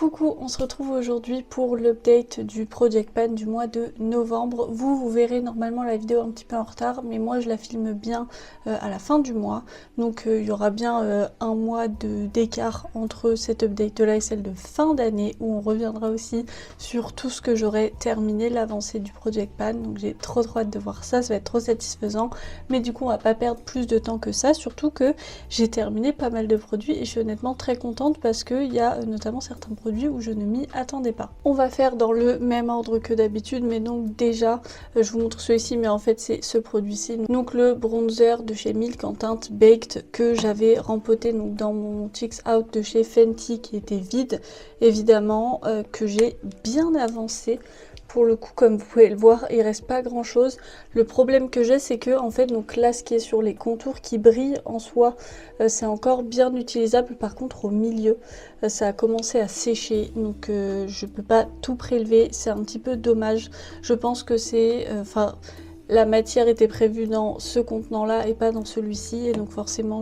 Coucou, on se retrouve aujourd'hui pour l'update du Project Pan du mois de novembre. Vous verrez normalement la vidéo un petit peu en retard, mais moi je la filme bien à la fin du mois. Donc il y aura bien un mois d'écart entre cette update là et celle de fin d'année, où on reviendra aussi sur tout ce que j'aurai terminé, l'avancée du Project Pan. Donc j'ai trop hâte de voir ça, ça va être trop satisfaisant. Mais du coup on va pas perdre plus de temps que ça, surtout que j'ai terminé pas mal de produits et je suis honnêtement très contente parce qu'il y a notamment certains produits où je ne m'y attendais pas. On va faire dans le même ordre que d'habitude, mais donc déjà je vous montre celui-ci, mais en fait c'est ce produit-ci, donc le bronzer de chez Milk en teinte Baked que j'avais rempoté donc dans mon Cheeks Out de chez Fenty qui était vide, évidemment, que j'ai bien avancé. Pour le coup, comme vous pouvez le voir, il reste pas grand chose. Le problème que j'ai, c'est que en fait, donc là, ce qui est sur les contours qui brillent en soi, c'est encore bien utilisable. Par contre, au milieu, ça a commencé à sécher, donc je peux pas tout prélever. C'est un petit peu dommage. Je pense que c'est, la matière était prévue dans ce contenant-là et pas dans celui-ci, et donc forcément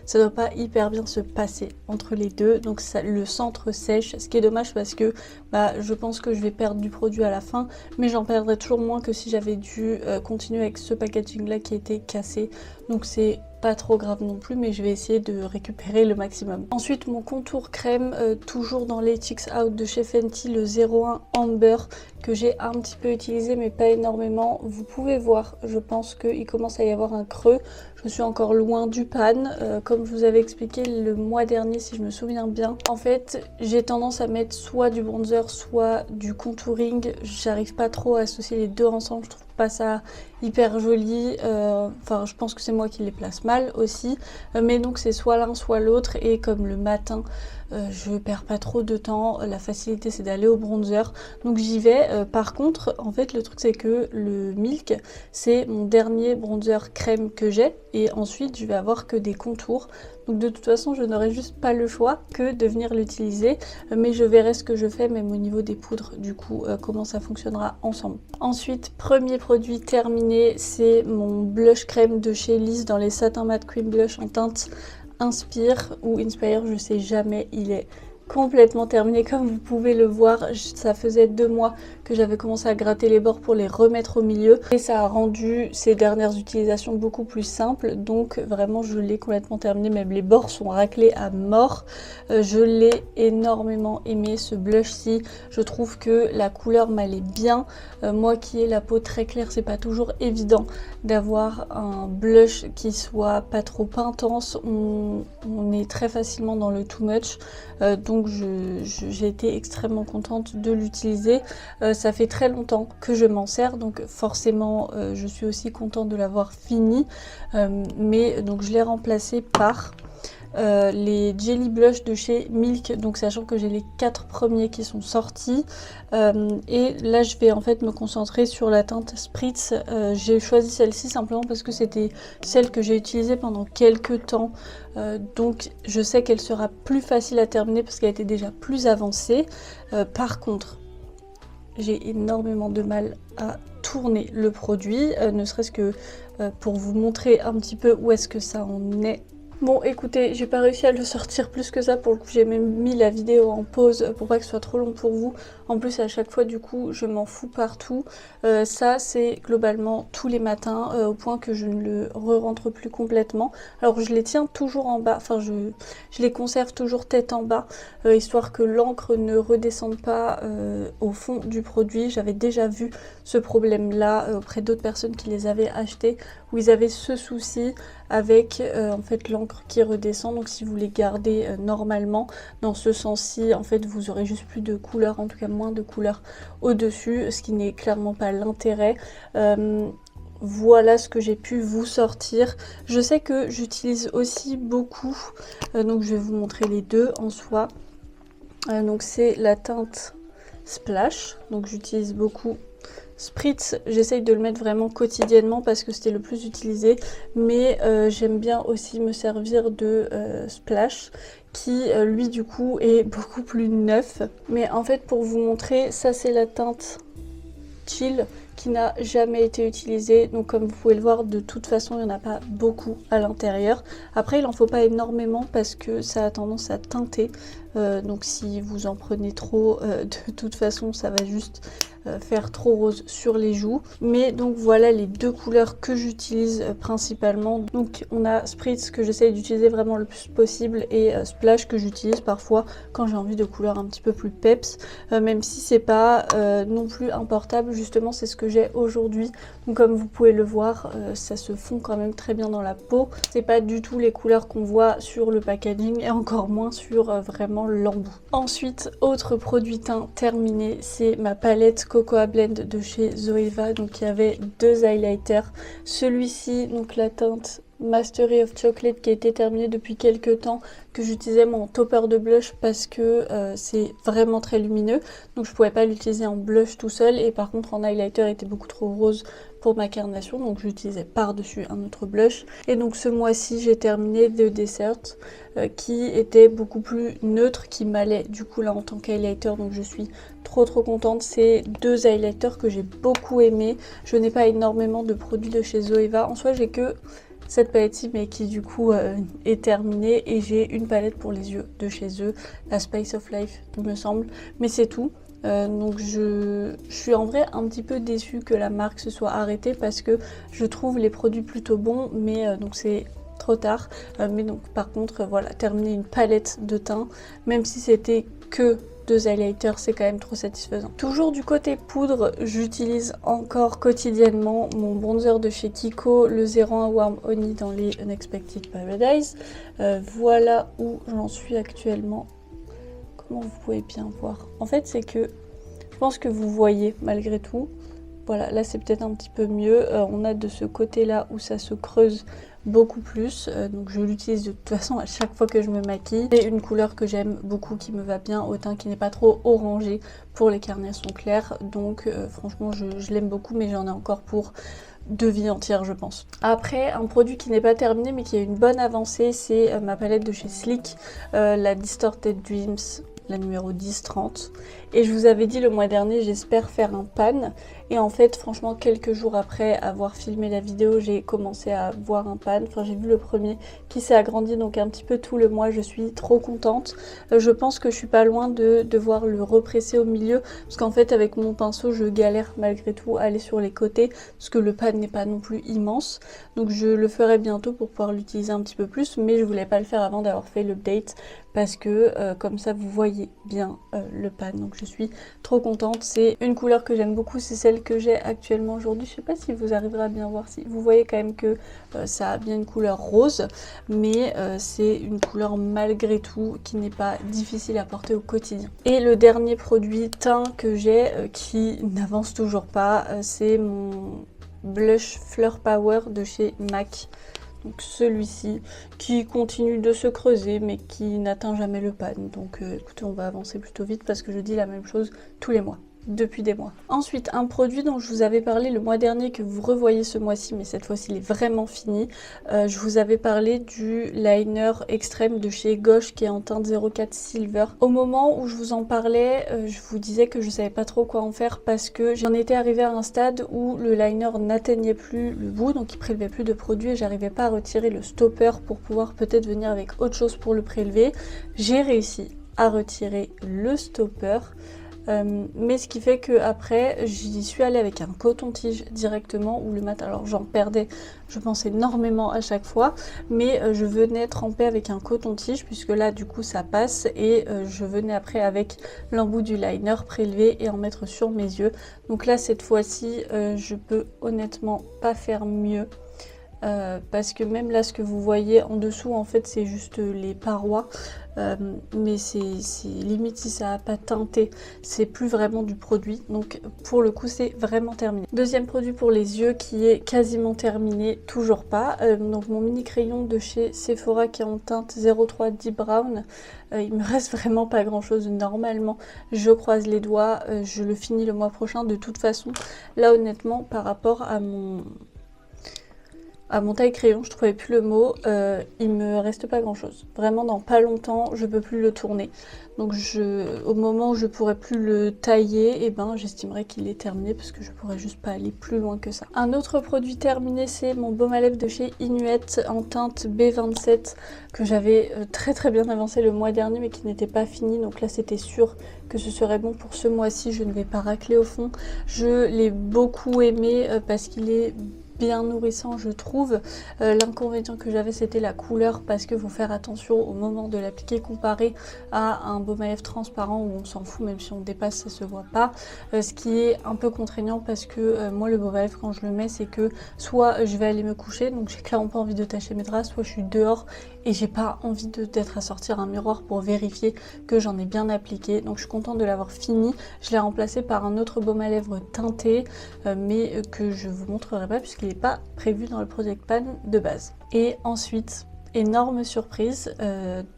ça doit pas hyper bien se passer entre les deux, donc ça, le centre sèche, ce qui est dommage parce que je pense que je vais perdre du produit à la fin, mais j'en perdrai toujours moins que si j'avais dû continuer avec ce packaging-là qui était cassé, donc c'est pas trop grave non plus, mais je vais essayer de récupérer le maximum. Ensuite, mon contour crème, toujours dans les Cheeks Out de chez Fenty, le 01 Amber, que j'ai un petit peu utilisé mais pas énormément. Vous pouvez voir, je pense qu'il commence à y avoir un creux. Je suis encore loin du pan, comme je vous avais expliqué le mois dernier si je me souviens bien. En fait, j'ai tendance à mettre soit du bronzer, soit du contouring. J'arrive pas trop à associer les deux ensemble, je trouve pas ça hyper joli. Enfin, je pense que c'est moi qui les place mal aussi. Mais donc c'est soit l'un soit l'autre, et comme le matin, je perds pas trop de temps, la facilité c'est d'aller au bronzer, donc j'y vais. Par contre, en fait, le truc c'est que le Milk, c'est mon dernier bronzer crème que j'ai, et ensuite je vais avoir que des contours. Donc de toute façon, je n'aurai juste pas le choix que de venir l'utiliser, mais je verrai ce que je fais, même au niveau des poudres, du coup, comment ça fonctionnera ensemble. Ensuite, premier produit terminé, c'est mon blush crème de chez Liz dans les Satin Matte Cream Blush en teinte Inspire ou Inspire, je sais jamais, il est complètement terminé comme vous pouvez le voir. Ça faisait 2 mois que j'avais commencé à gratter les bords pour les remettre au milieu, et ça a rendu ces dernières utilisations beaucoup plus simples, donc vraiment je l'ai complètement terminé, même les bords sont raclés à mort. Je l'ai énormément aimé ce blush-ci, je trouve que la couleur m'allait bien. Moi qui ai la peau très claire, c'est pas toujours évident d'avoir un blush qui soit pas trop intense, on est très facilement dans le too much, donc j'ai été extrêmement contente de l'utiliser. Ça fait très longtemps que je m'en sers, donc forcément je suis aussi contente de l'avoir fini, mais donc je l'ai remplacé par les Jelly Blush de chez Milk, donc sachant que j'ai les 4 premiers qui sont sortis, et là je vais en fait me concentrer sur la teinte Spritz. J'ai choisi celle-ci simplement parce que c'était celle que j'ai utilisée pendant quelques temps, donc je sais qu'elle sera plus facile à terminer parce qu'elle était déjà plus avancée. Par contre, j'ai énormément de mal à tourner le produit, ne serait-ce que pour vous montrer un petit peu où est-ce que ça en est. Bon, écoutez, j'ai pas réussi à le sortir plus que ça, pour le coup j'ai même mis la vidéo en pause pour pas que ce soit trop long pour vous. En plus à chaque fois du coup je m'en fous partout. Ça c'est globalement tous les matins, au point que je ne le re-rentre plus complètement. Alors je les tiens toujours en bas, enfin je les conserve toujours tête en bas, histoire que l'encre ne redescende pas au fond du produit. J'avais déjà vu ce problème là auprès d'autres personnes qui les avaient achetés, où ils avaient ce souci avec en fait l'encre qui redescend. Donc si vous les gardez normalement dans ce sens-ci, en fait vous aurez juste plus de couleur, en tout cas moins de couleur au dessus, ce qui n'est clairement pas l'intérêt. Voilà ce que j'ai pu vous sortir. Je sais que j'utilise aussi beaucoup, donc je vais vous montrer les deux en soi. Donc c'est la teinte Splash, donc j'utilise beaucoup Spritz. J'essaye de le mettre vraiment quotidiennement parce que c'était le plus utilisé, mais j'aime bien aussi me servir de Splash qui lui du coup est beaucoup plus neuf. Mais en fait pour vous montrer, ça c'est la teinte Chill qui n'a jamais été utilisé. Donc comme vous pouvez le voir, de toute façon il n'y en a pas beaucoup à l'intérieur. Après il en faut pas énormément parce que ça a tendance à teinter. Donc si vous en prenez trop, de toute façon ça va juste faire trop rose sur les joues. Mais donc voilà les deux couleurs que j'utilise principalement. Donc on a Spritz que j'essaye d'utiliser vraiment le plus possible et Splash que j'utilise parfois quand j'ai envie de couleurs un petit peu plus peps, même si c'est pas non plus importable. Justement c'est ce que j'ai aujourd'hui. Donc comme vous pouvez le voir, ça se fond quand même très bien dans la peau. C'est pas du tout les couleurs qu'on voit sur le packaging et encore moins sur vraiment l'embout. Ensuite, autre produit teint terminé, c'est ma palette Cocoa Blend de chez Zoeva. Donc il y avait deux highlighters. Celui-ci, donc la teinte Mastery of Chocolate qui a été terminée depuis quelques temps, que j'utilisais mon topper de blush parce que c'est vraiment très lumineux. Donc je pouvais pas l'utiliser en blush tout seul et par contre en highlighter il était beaucoup trop rose pour ma carnation, donc j'utilisais par-dessus un autre blush. Et donc ce mois-ci j'ai terminé The Dessert qui était beaucoup plus neutre, qui m'allait du coup là en tant qu'highlighter, donc je suis trop contente. C'est deux highlighters que j'ai beaucoup aimé. Je n'ai pas énormément de produits de chez Zoeva, en soi j'ai que cette palette-ci mais qui du coup est terminée, et j'ai une palette pour les yeux de chez eux, la Spice of Life il me semble, mais c'est tout. Donc je suis en vrai un petit peu déçue que la marque se soit arrêtée parce que je trouve les produits plutôt bons, mais donc c'est trop tard. Mais donc par contre voilà, terminer une palette de teint, même si c'était que deux highlighters, c'est quand même trop satisfaisant. Toujours du côté poudre, j'utilise encore quotidiennement mon bronzer de chez Kiko, le 01 Warm Honey dans les Unexpected Paradise. Voilà où j'en suis actuellement. Comment vous pouvez bien voir. En fait c'est que je pense que vous voyez malgré tout. Voilà, là c'est peut-être un petit peu mieux. On a de ce côté là où ça se creuse beaucoup plus. Donc je l'utilise de toute façon à chaque fois que je me maquille. C'est une couleur que j'aime beaucoup, qui me va bien au teint, qui n'est pas trop orangé pour les carnations claires. Donc franchement je l'aime beaucoup, mais j'en ai encore pour 2 vies entières je pense. Après, un produit qui n'est pas terminé mais qui a une bonne avancée, c'est ma palette de chez Sleek, la Distorted Dreams, la numéro 10-30. Et je vous avais dit le mois dernier, j'espère faire un pan. Et en fait, franchement, quelques jours après avoir filmé la vidéo, j'ai commencé à voir un pan. Enfin, j'ai vu le premier qui s'est agrandi, donc un petit peu tout le mois. Je suis trop contente. Je pense que je suis pas loin de devoir le represser au milieu. Parce qu'en fait, avec mon pinceau, je galère malgré tout à aller sur les côtés. Parce que le pan n'est pas non plus immense. Donc je le ferai bientôt pour pouvoir l'utiliser un petit peu plus. Mais je voulais pas le faire avant d'avoir fait l'update. Parce que comme ça, vous voyez bien le pan. Donc je suis trop contente. C'est une couleur que j'aime beaucoup. C'est celle que j'ai actuellement aujourd'hui. Je sais pas si vous arriverez à bien voir. Si vous voyez quand même que ça a bien une couleur rose, mais c'est une couleur malgré tout qui n'est pas difficile à porter au quotidien. Et le dernier produit teint que j'ai qui n'avance toujours pas, c'est mon blush Fleur Power de chez MAC. Donc celui-ci qui continue de se creuser mais qui n'atteint jamais le pan. Donc écoutez, on va avancer plutôt vite parce que je dis la même chose tous les mois. Depuis des mois. Ensuite, un produit dont je vous avais parlé le mois dernier, que vous revoyez ce mois-ci, mais cette fois-ci il est vraiment fini. Je vous avais parlé du liner extrême de chez Gauche qui est en teinte 04 Silver. Au moment où je vous en parlais, je vous disais que je savais pas trop quoi en faire parce que j'en étais arrivée à un stade où le liner n'atteignait plus le bout, donc il prélevait plus de produit et j'arrivais pas à retirer le stopper pour pouvoir peut-être venir avec autre chose pour le prélever. J'ai réussi à retirer le stopper. Mais ce qui fait que après j'y suis allée avec un coton-tige directement, ou le mat, alors j'en perdais je pense énormément à chaque fois, mais je venais tremper avec un coton-tige puisque là du coup ça passe, et je venais après avec l'embout du liner prélever et en mettre sur mes yeux. Donc là cette fois-ci je peux honnêtement pas faire mieux. Parce que même là ce que vous voyez en dessous en fait c'est juste les parois, mais c'est limite, si ça n'a pas teinté c'est plus vraiment du produit, donc pour le coup c'est vraiment terminé. Deuxième produit pour les yeux qui est quasiment terminé, toujours pas, donc mon mini crayon de chez Sephora qui est en teinte 03 Deep Brown. Il me reste vraiment pas grand chose, normalement je croise les doigts, je le finis le mois prochain de toute façon. Là honnêtement par rapport à mon à mon taille crayon, je trouvais plus le mot, il me reste pas grand chose. Vraiment dans pas longtemps, je peux plus le tourner. Donc au moment où je pourrais plus le tailler, et ben j'estimerais qu'il est terminé parce que je pourrais juste pas aller plus loin que ça. Un autre produit terminé, c'est mon baume à lèvres de chez Inuit en teinte B27 que j'avais très bien avancé le mois dernier mais qui n'était pas fini. Donc là c'était sûr que ce serait bon pour ce mois-ci, je ne vais pas racler au fond. Je l'ai beaucoup aimé parce qu'il est bien nourrissant je trouve. L'inconvénient que j'avais c'était la couleur parce qu'il faut faire attention au moment de l'appliquer comparé à un baume à lèvres transparent où on s'en fout même si on dépasse ça se voit pas. Ce qui est un peu contraignant parce que moi le baume à lèvres quand je le mets c'est que soit je vais aller me coucher donc j'ai clairement pas envie de tacher mes draps, soit je suis dehors et j'ai pas envie d'être à sortir un miroir pour vérifier que j'en ai bien appliqué. Donc je suis contente de l'avoir fini. Je l'ai remplacé par un autre baume à lèvres teinté mais que je vous montrerai pas puisqu'il n'est pas prévu dans le Project Pan de base. Et ensuite, énorme surprise,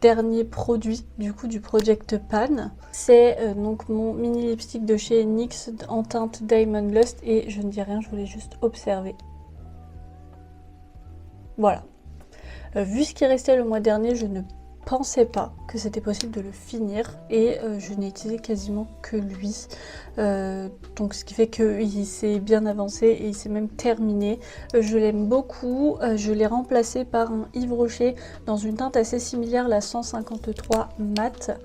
dernier produit du coup du Project Pan, c'est donc mon mini lipstick de chez NYX en teinte Diamond Lust et je ne dis rien, je voulais juste observer. Voilà. Vu ce qui restait le mois dernier, je ne pensais pas que c'était possible de le finir et je n'ai utilisé quasiment que lui. Donc ce qui fait qu'il s'est bien avancé et il s'est même terminé. Je l'aime beaucoup. Je l'ai remplacé par un Yves Rocher dans une teinte assez similaire, la 153 mat.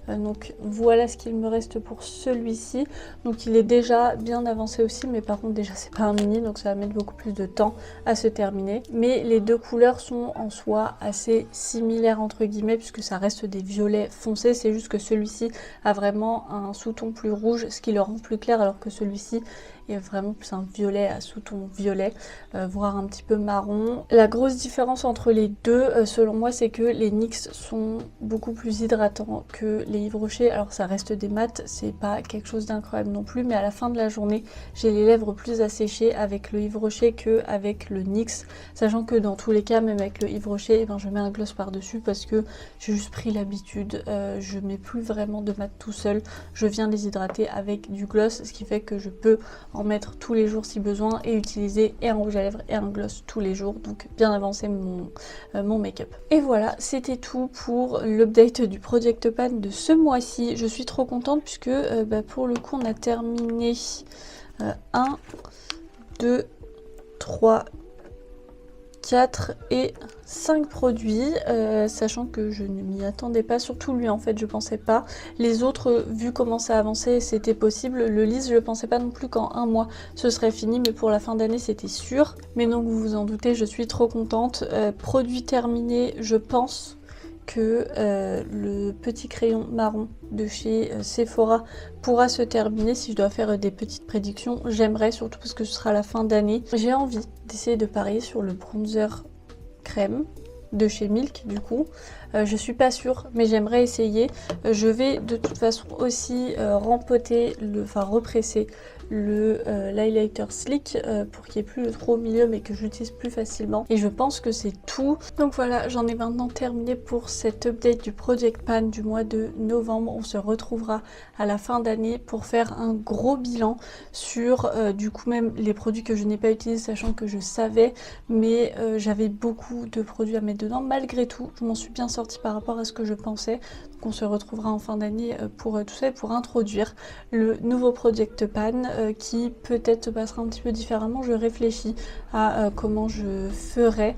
Donc voilà ce qu'il me reste pour celui-ci. Donc il est déjà bien avancé aussi, mais par contre déjà c'est pas un mini, donc ça va mettre beaucoup plus de temps à se terminer. Mais les deux couleurs sont en soi assez similaires entre guillemets, puisque ça reste des violets foncés. C'est juste que celui-ci a vraiment un sous-ton plus rouge, ce qui le rend plus clair, alors que celui-ci est vraiment plus un violet à sous-ton violet, voire un petit peu marron. La grosse différence entre les deux, selon moi, c'est que les NYX sont beaucoup plus hydratants que les Yves Rocher. Alors ça reste des mats, c'est pas quelque chose d'incroyable non plus, mais à la fin de la journée, j'ai les lèvres plus asséchées avec le Yves Rocher qu'avec le NYX, sachant que dans tous les cas, même avec le Yves Rocher, je mets un gloss par-dessus parce que j'ai juste pris l'habitude, je mets plus vraiment de mat tout seul, je viens les hydrater avec du gloss, ce qui fait que je peux en mettre tous les jours si besoin et utiliser et un rouge à lèvres et un gloss tous les jours, donc bien avancer mon make-up. Et voilà, c'était tout pour l'update du Project Pan de ce mois-ci. Je suis trop contente puisque pour le coup on a terminé 1, 2, 3, 4 et 5 produits, sachant que je ne m'y attendais pas, surtout lui en fait je pensais pas. Les autres, vu comment ça avançait, c'était possible. Le lisse je pensais pas non plus qu'en un mois ce serait fini, mais pour la fin d'année c'était sûr. Mais donc vous vous en doutez, je suis trop contente. Produit terminé, je pense que le petit crayon marron de chez Sephora pourra se terminer. Si je dois faire des petites prédictions, j'aimerais, surtout parce que ce sera la fin d'année. J'ai envie d'essayer de parier sur le bronzer crème de chez Milk du coup. Je suis pas sûre mais j'aimerais essayer. Je vais de toute façon aussi represser le l'highlighter Sleek pour qu'il n'y ait plus trop au milieu mais que j'utilise plus facilement. Et je pense que c'est tout. Donc voilà, j'en ai maintenant terminé pour cette update du Project Pan du mois de novembre. On se retrouvera à la fin d'année pour faire un gros bilan sur du coup même les produits que je n'ai pas utilisés, sachant que je savais, mais j'avais beaucoup de produits à mettre dedans. Malgré tout, je m'en suis bien sortie par rapport à ce que je pensais. Donc on se retrouvera en fin d'année pour tout ça et pour introduire le nouveau Project Pan qui peut-être se passera un petit peu différemment. Je réfléchis à comment je ferai.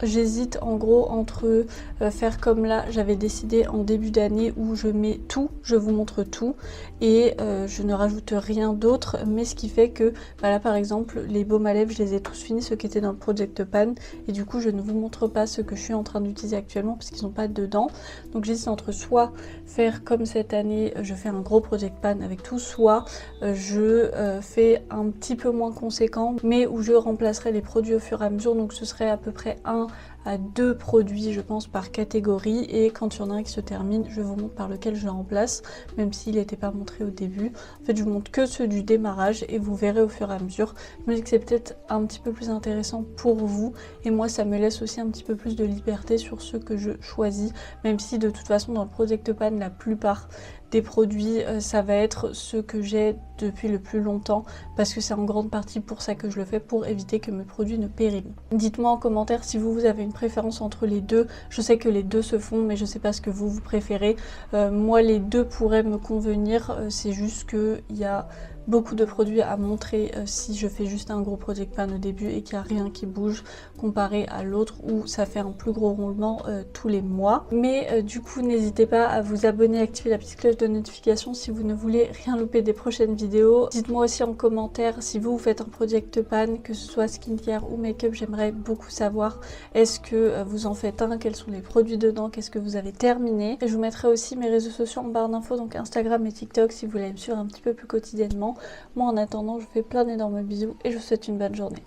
J'hésite en gros entre faire comme là j'avais décidé en début d'année où je mets tout, je vous montre tout et je ne rajoute rien d'autre, mais ce qui fait que là par exemple les baumes à lèvres je les ai tous finis, ceux qui étaient dans le Project Pan, et du coup je ne vous montre pas ceux que je suis en train d'utiliser actuellement parce qu'ils sont pas dedans. Donc j'hésite entre soit faire comme cette année, je fais un gros Project Pan avec tout, soit je fais un petit peu moins conséquent mais où je remplacerai les produits au fur et à mesure. Donc ce serait à peu près 1 à 2 produits je pense par catégorie, et quand il y en a un qui se termine je vous montre par lequel je le remplace, même s'il n'était pas montré au début. En fait je vous montre que ceux du démarrage et vous verrez au fur et à mesure. Je me dis que c'est peut-être un petit peu plus intéressant pour vous et moi ça me laisse aussi un petit peu plus de liberté sur ceux que je choisis, même si de toute façon dans le Project Pan la plupart des produits, ça va être ceux que j'ai depuis le plus longtemps parce que c'est en grande partie pour ça que je le fais, pour éviter que mes produits ne périment. Dites-moi en commentaire si vous avez une préférence entre les deux. Je sais que les deux se font, mais je sais pas ce que vous préférez. Moi les deux pourraient me convenir, c'est juste qu'il y a beaucoup de produits à montrer si je fais juste un gros project pan au début et qu'il n'y a rien qui bouge comparé à l'autre où ça fait un plus gros roulement tous les mois. Mais du coup n'hésitez pas à vous abonner, activer la petite cloche de notification si vous ne voulez rien louper des prochaines vidéos. Dites-moi aussi en commentaire si vous faites un project pan, que ce soit skincare ou make-up, j'aimerais beaucoup savoir. Est-ce que vous en faites un, quels sont les produits dedans, qu'est-ce que vous avez terminé. Et je vous mettrai aussi mes réseaux sociaux en barre d'infos, donc Instagram et TikTok si vous voulez me suivre un petit peu plus quotidiennement. Moi en attendant, je vous fais plein d'énormes bisous et je vous souhaite une bonne journée.